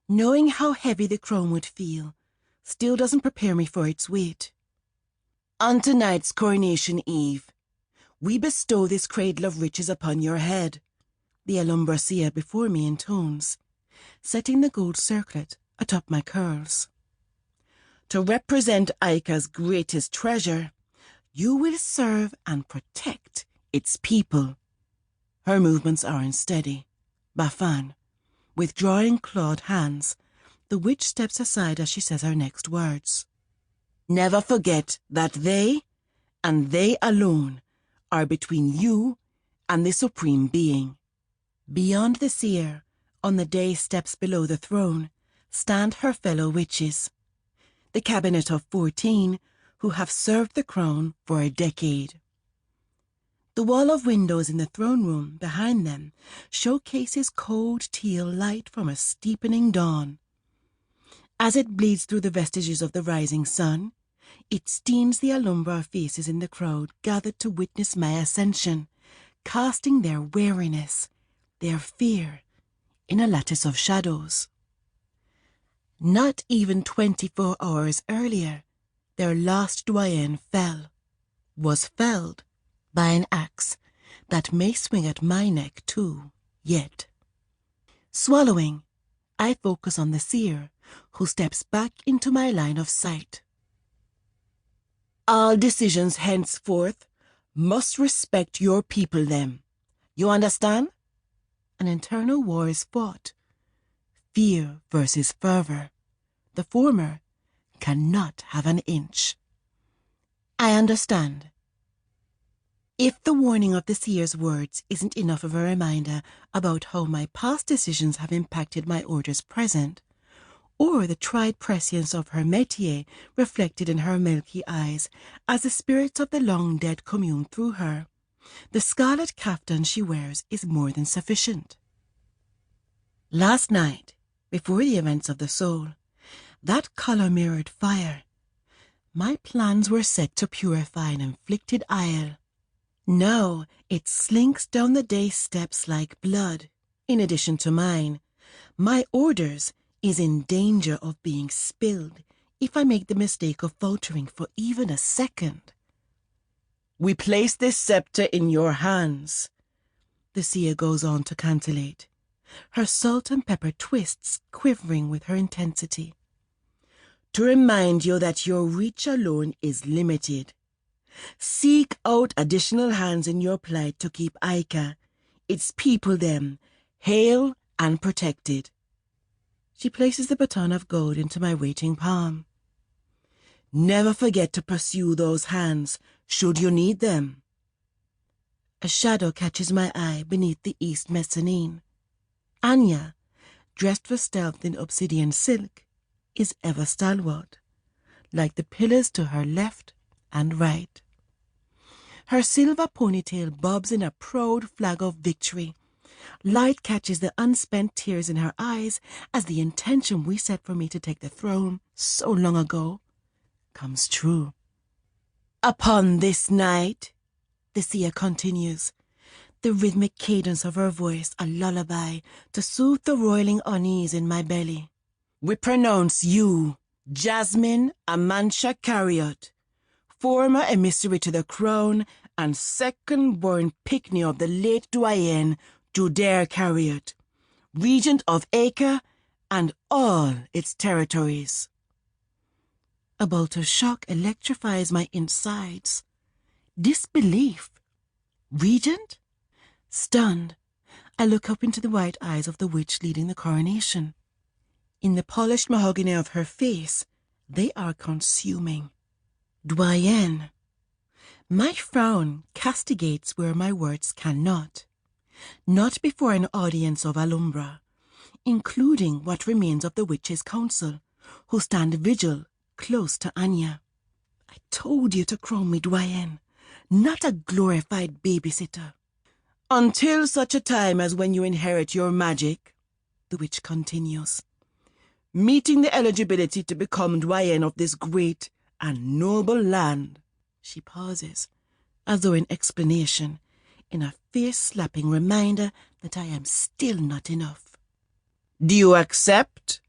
Knowing how heavy the crown would feel still doesn't prepare me for its weight. On tonight's coronation eve, we bestow this cradle of riches upon your head, the Alhambra seer before me intones, setting the gold circlet atop my curls. To represent Aiyca's greatest treasure, you will serve and protect its people. Her movements are unsteady. Bafan, withdrawing clawed hands, the witch steps aside as she says her next words. Never forget that they, and they alone, are between you and the Supreme Being. Beyond the seer, on the dais steps below the throne, stand her fellow witches, the cabinet of 14 who have served the crown for a decade. The wall of windows in the throne room behind them showcases cold teal light from a steepening dawn. As it bleeds through the vestiges of the rising sun, it steams the Alhambra faces in the crowd gathered to witness my ascension, casting their weariness, their fear, in a lattice of shadows. Not even 24 hours earlier, their last doyenne was felled by an axe that may swing at my neck too, yet. Swallowing, I focus on the seer, who steps back into my line of sight. All decisions henceforth must respect your people them. You understand? An internal war is fought. Fear versus fervor. The former cannot have an inch. I understand. If the warning of the seer's words isn't enough of a reminder about how my past decisions have impacted my order's present, or the tried prescience of her métier reflected in her milky eyes as the spirits of the long-dead commune through her, the scarlet caftan she wears is more than sufficient. Last night, before the events of the soul, that color-mirrored fire, my plans were set to purify an inflicted ire. Now it slinks down the day steps like blood. In addition to mine, my orders is in danger of being spilled if I make the mistake of faltering for even a second. We place this scepter in your hands, the seer goes on to cantillate, her salt and pepper twists quivering with her intensity, to remind you that your reach alone is limited. Seek out additional hands in your plight to keep Aiyca, its people them, hale and protected. She places the baton of gold into my waiting palm. Never forget to pursue those hands, should you need them. A shadow catches my eye beneath the east mezzanine. Anya, dressed for stealth in obsidian silk, is ever stalwart, like the pillars to her left and right. Her silver ponytail bobs in a proud flag of victory. Light catches the unspent tears in her eyes as the intention we set for me to take the throne so long ago comes true. Upon this night, the seer continues, the rhythmic cadence of her voice a lullaby to soothe the roiling unease in my belly. We pronounce you, Jazmyne Amantia Carriot, former emissary to the crown and second-born picnic of the late doyenne Judère Carriot, regent of Aiyca and all its territories. A bolt of shock electrifies my insides. Disbelief. Regent? Stunned, I look up into the white eyes of the witch leading the coronation. In the polished mahogany of her face, they are consuming. Doyenne. My frown castigates where my words cannot. Not before an audience of Alhambra, including what remains of the witches' council, who stand vigil close to Anya. I told you to crown me doyenne, not a glorified babysitter. Until such a time as when you inherit your magic, the witch continues, meeting the eligibility to become doyenne of this great and noble land. She pauses, as though in explanation, in a face-slapping reminder that I am still not enough. Do you accept?